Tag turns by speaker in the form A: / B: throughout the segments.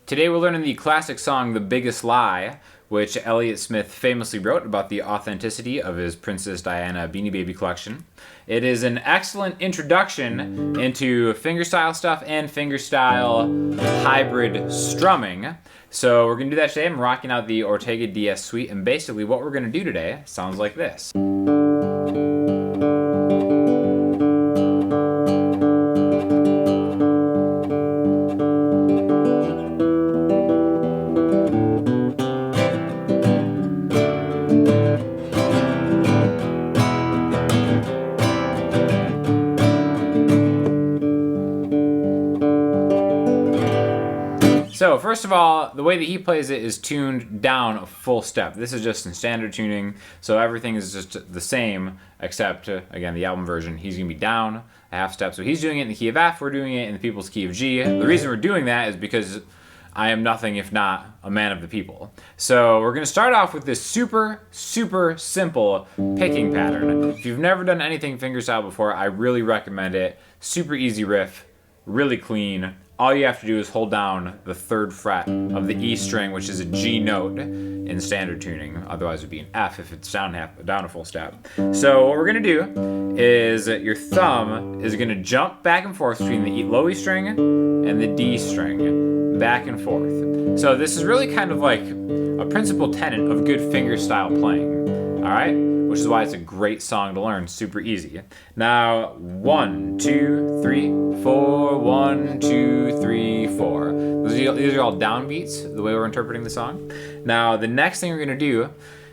A: Today we're learning the classic song The Biggest Lie, which Elliott Smith famously wrote about the authenticity of his Princess Diana Beanie Baby collection. It is an excellent introduction into fingerstyle stuff and fingerstyle hybrid strumming. So we're going to do that today. I'm rocking out the Ortega DS Suite, and basically what we're going to do today sounds like this. So first of all, the way that he plays it is tuned down a full step. This is just in standard tuning, so everything is just the same, except, again, the album version, he's going to be down a half step. So he's doing it in the key of F, we're doing it in the people's key of G. The reason we're doing that is because I am nothing if not a man of the people. So we're going to start off with this super simple picking pattern. If you've never done anything fingerstyle before, I really recommend it. Super easy riff, really clean. All you have to do is hold down the 3rd fret of the E string, which is a G note in standard tuning. Otherwise it would be an F if it's down a full step. So what we're gonna do is your thumb is gonna jump back and forth between the low E string and the D string, back and forth. So this is really kind of like a principal tenet of good fingerstyle playing, all right? Which is why it's a great song to learn, super easy. Now, 1, 2, 3, 4, 1, 2, 3, 4. These are all downbeats, the way we're interpreting the song. Now, the next thing we're gonna do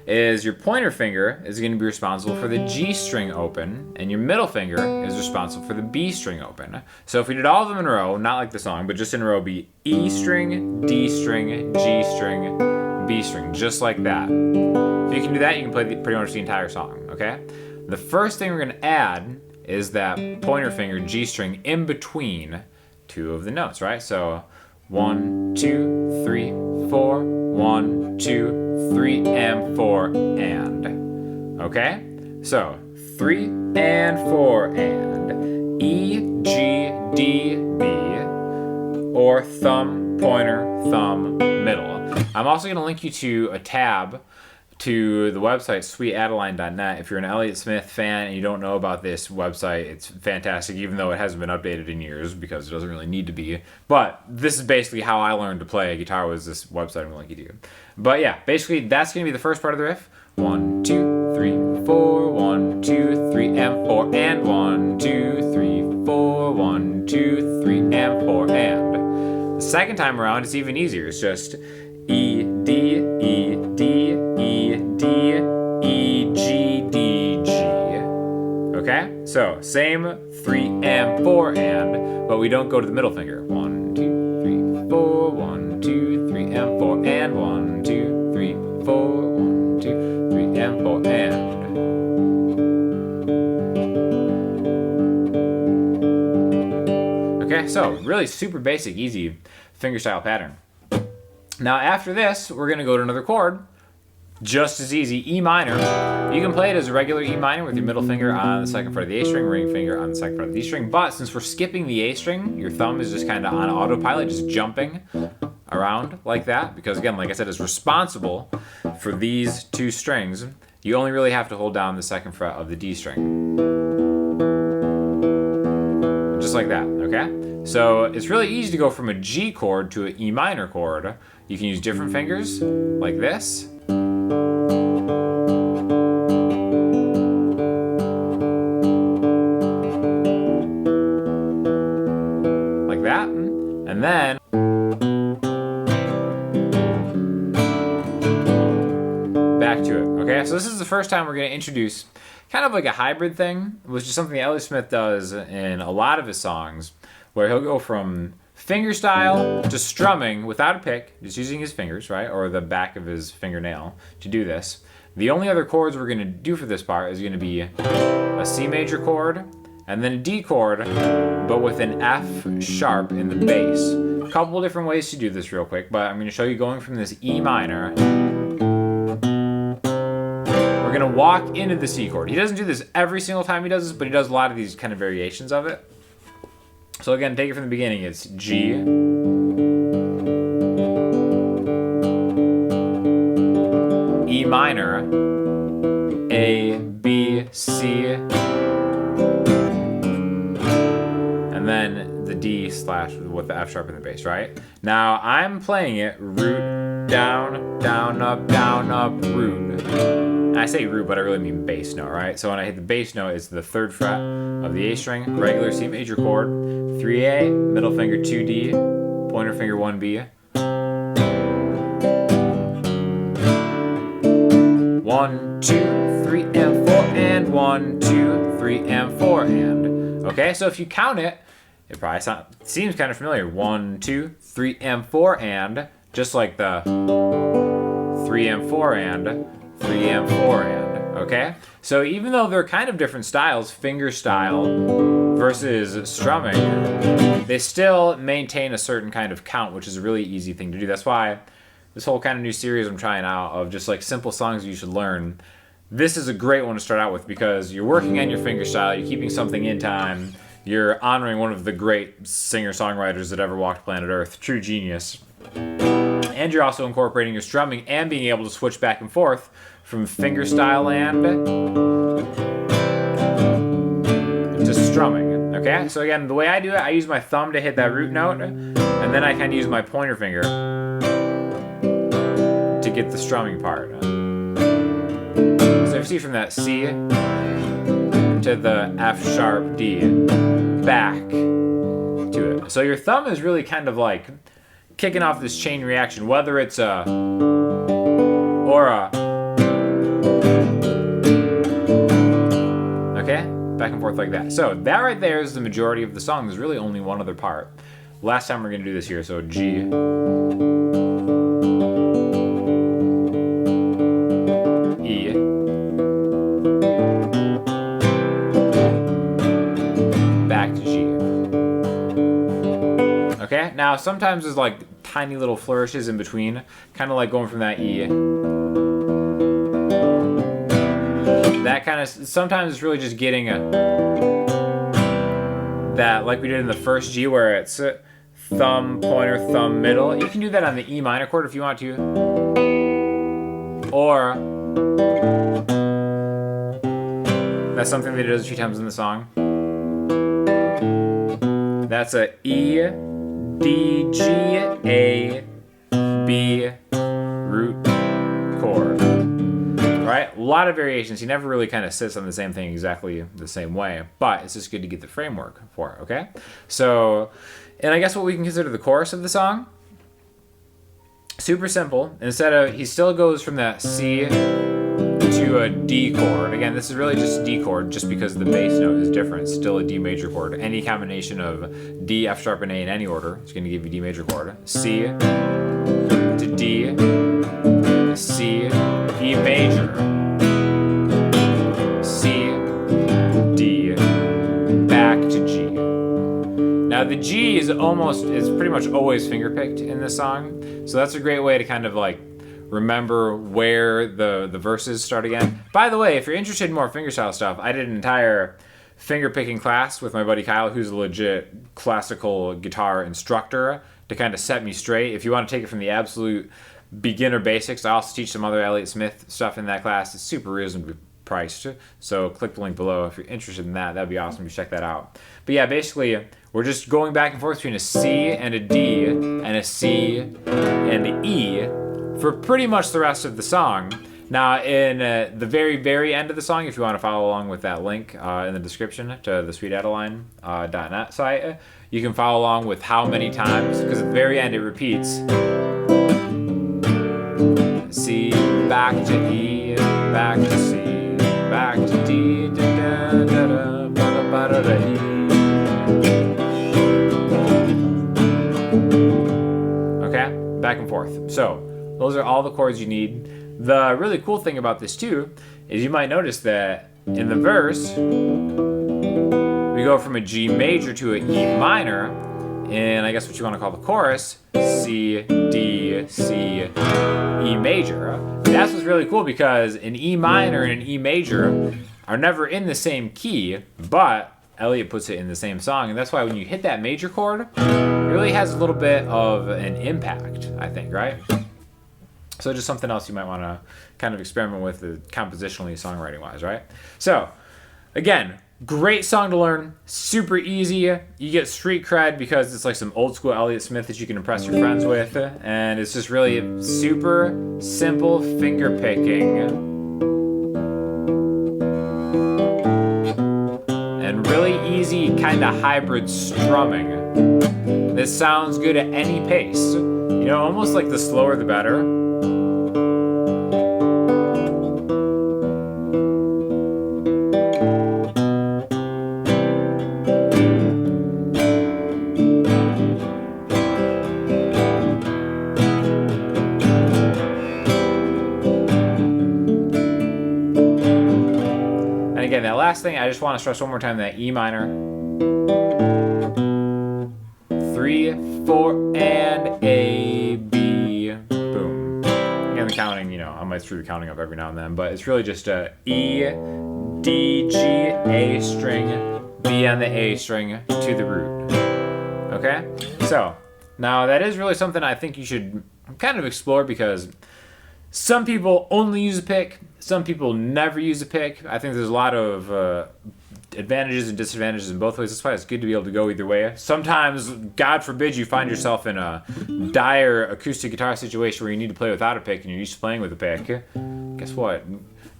A: is your pointer finger is gonna be responsible for the G string open, and your middle finger is responsible for the B string open. So if we did all of them in a row, not like the song, but just in a row, be E string, D string, G string, B string, just like that. If you can do that, you can play pretty much the entire song, okay? The first thing we're gonna add is that pointer finger G string in between 2 of the notes, right? So 1, 2, 3, 4, 1, 2, 3, and 4, and. Okay? So 3 and 4 and. E, G, D, B, or thumb, pointer, thumb, middle. I'm also going to link you to a tab to the website sweetadeline.net. If you're an Elliott Smith fan and you don't know about this website, it's fantastic, even though it hasn't been updated in years because it doesn't really need to be. But this is basically how I learned to play guitar, was this website I'm going to link you to. But yeah, basically that's going to be the first part of the riff. 1, 2, 3, 4, 1, 2, 3, and 4, and 1, 2, 3, 4, 1, 2, 3, and 4, and. The second time around, it's even easier. It's just E, D, E, D, E, D, E, G, D, G. Okay? So, same 3 and 4 and, but we don't go to the middle finger. 1, 2, 3, 4, 1, 2, 3, and 4, and 1, 2, 3, 4, 1, 2, 3, and 4, and. Okay, so really super basic, easy fingerstyle pattern. Now after this, we're gonna go to another chord, just as easy, E minor. You can play it as a regular E minor with your middle finger on the 2nd fret of the A string, ring finger on the 2nd fret of the D string, but since we're skipping the A string, your thumb is just kind of on autopilot, just jumping around like that, because again, like I said, it's responsible for these 2 strings. You only really have to hold down the 2nd fret of the D string. Just like that, okay? So it's really easy to go from a G chord to an E minor chord. You can use different fingers, like this. Like that. And then back to it, okay? So this is the first time we're gonna introduce kind of like a hybrid thing, which is something Elliott Smith does in a lot of his songs, where he'll go from fingerstyle to strumming without a pick, just using his fingers, right, or the back of his fingernail to do this. The only other chords we're going to do for this part is going to be a C major chord and then a D chord, but with an F sharp in the bass. A couple different ways to do this real quick, but I'm going to show you going from this E minor. We're going to walk into the C chord. He doesn't do this every single time he does this, but he does a lot of these kind of variations of it. So again, take it from the beginning. It's G, minor, A, B, C, and then the D slash with the F sharp in the bass, right? Now I'm playing it root, down, down, up, root. And I say root, but I really mean bass note, right? So when I hit the bass note, it's the 3rd fret of the A string, regular C major chord, 3A, middle finger 2D, pointer finger 1B. 1, 2, 3, and 4, and 1, 2, 3, and 4, and. Okay, so if you count it, it probably seems kind of familiar. 1, 2, 3, and 4, and. Just like the 3 and 4 and, 3 and 4 and. Okay? So even though they're kind of different styles, fingerstyle versus strumming, they still maintain a certain kind of count, which is a really easy thing to do. That's why this whole kind of new series I'm trying out of just like simple songs you should learn, this is a great one to start out with because you're working on your fingerstyle, you're keeping something in time, you're honoring one of the great singer-songwriters that ever walked planet Earth, true genius. And you're also incorporating your strumming and being able to switch back and forth from fingerstyle land to strumming, okay? So again, the way I do it, I use my thumb to hit that root note, and then I kind of use my pointer finger to get the strumming part. So you see from that C to the F sharp D, back to it. So your thumb is really kind of like kicking off this chain reaction, whether it's a or a. Okay? Back and forth like that. So that right there is the majority of the song. There's really only one other part. Last time we're going to do this here, so G. E. Back to G. Okay? Now sometimes there's like tiny little flourishes in between, kind of like going from that E. That kind of, sometimes it's really just getting that, like we did in the first G where it's thumb, pointer, thumb, middle. You can do that on the E minor chord if you want to. Or, that's something they did a few times in the song. That's a E, D, G, A, B, root chord. Right? A lot of variations. He never really kind of sits on the same thing exactly the same way, but it's just good to get the framework for it, okay? So, and I guess what we can consider the chorus of the song, super simple. Instead of, he still goes from that C to a D chord. Again, this is really just a D chord just because the bass note is different. It's still a D major chord. Any combination of D, F sharp, and A in any order is going to give you D major chord. C to D, C, E major, C, D, back to G. Now the G is pretty much always fingerpicked in this song, so that's a great way to kind of like remember where the verses start again. By the way, if you're interested in more fingerstyle stuff, I did an entire fingerpicking class with my buddy Kyle, who's a legit classical guitar instructor, to kind of set me straight. If you want to take it from the absolute beginner basics, I also teach some other Elliott Smith stuff in that class. It's super reasonably priced, so click the link below if you're interested in that. That'd be awesome to check that out. But yeah, basically we're just going back and forth between a C and a D and a C and an E for pretty much the rest of the song. Now in the very, very end of the song, if you want to follow along with that link in the description to the sweetadeline.net site, you can follow along with how many times, because at the very end it repeats C, back to E, back to C, back to D, da, da, da, da, ba, ba, da, da, E. Okay, back and forth. So those are all the chords you need. The really cool thing about this too is you might notice that in the verse we go from a G major to an E minor, and I guess what you want to call the chorus, C, D, C, E major. That's what's really cool, because an E minor and an E major are never in the same key, but Elliott puts it in the same song, and that's why when you hit that major chord, it really has a little bit of an impact, I think, right? So just something else you might want to kind of experiment with compositionally, songwriting-wise, right? So, again, great song to learn, super easy. You get street cred because it's like some old school Elliott Smith that you can impress your friends with, and it's just really super simple finger picking and really easy kind of hybrid strumming. This sounds good at any pace. You know, almost like the slower the better. And again, that last thing, I just want to stress one more time that E minor. 3, 4, and A, B, boom. Again, the counting, you know, I might screw the counting up every now and then, but it's really just a E, D, G, A string, B on the A string to the root. Okay? So, now that is really something I think you should kind of explore because some people only use a pick, some people never use a pick. I think there's a lot of advantages and disadvantages in both ways. That's why it's good to be able to go either way. Sometimes, God forbid, you find yourself in a dire acoustic guitar situation where you need to play without a pick and you're used to playing with a pick. Guess what?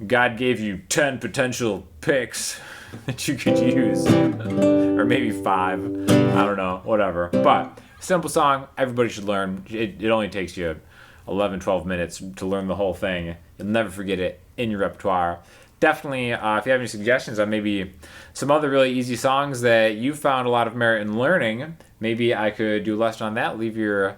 A: God gave you 10 potential picks that you could use. Or maybe 5. I don't know. Whatever. But, simple song. Everybody should learn. It only takes you 11, 12 minutes to learn the whole thing. You'll never forget it in your repertoire. Definitely, if you have any suggestions on maybe some other really easy songs that you found a lot of merit in learning, maybe I could do a lesson on that. Leave your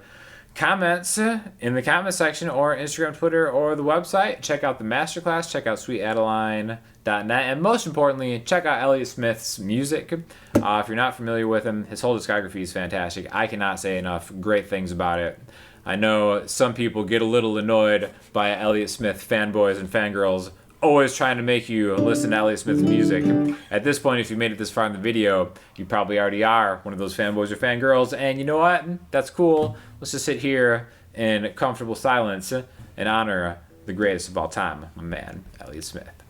A: comments in the comment section or Instagram, Twitter, or the website. Check out the masterclass. Check out sweetadeline.net. And most importantly, check out Elliott Smith's music. If you're not familiar with him, his whole discography is fantastic. I cannot say enough great things about it. I know some people get a little annoyed by Elliott Smith fanboys and fangirls always trying to make you listen to Elliott Smith's music. At this point, if you made it this far in the video, you probably already are one of those fanboys or fangirls, and you know what? That's cool. Let's just sit here in comfortable silence and honor the greatest of all time, my man, Elliott Smith.